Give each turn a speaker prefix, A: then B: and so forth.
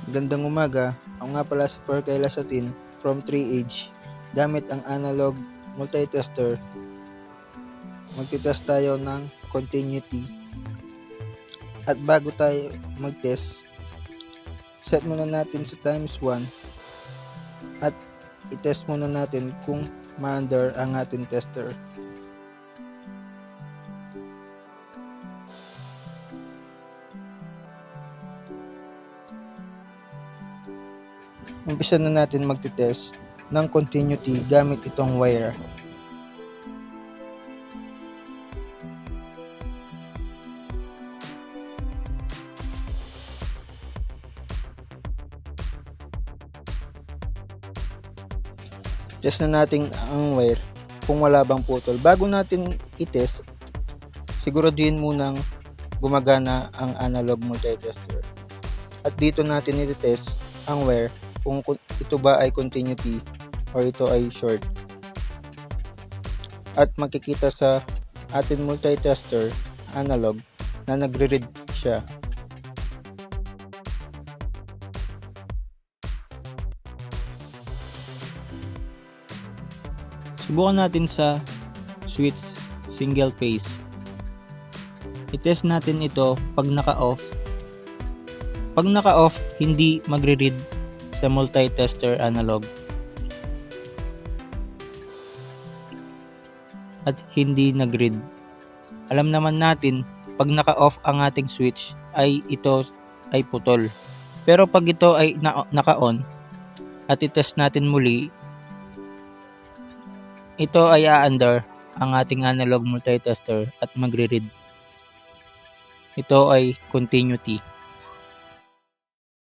A: Gandang umaga, ako nga pala si Ferkay Lasatin from 3H. Gamit ang analog multitester, magtitest tayo ng continuity. At bago tayo mag-test, set muna natin sa times 1 at i-test muna natin kung ma-under ang ating tester. Umpisa na natin magtitest ng continuity gamit itong wire. Test na natin ang wire kung wala bang putol. Bago natin i-test, siguraduhin munang gumagana ang analog multitester. At dito natin i-test ang wire kung ito ba ay continuity or ito ay short. At makikita sa ating multitester analog na nagre-read siya. Subukan natin sa switch single phase. I-test natin ito pag naka-off. Pag naka-off, hindi magre-read sa multitester analog. At hindi nag-read. Alam naman natin, pag naka-off ang ating switch, ay ito ay putol. Pero pag ito ay naka-on, at i-test natin muli, ito ay a-under ang ating analog multitester at magre-read. Ito ay continuity.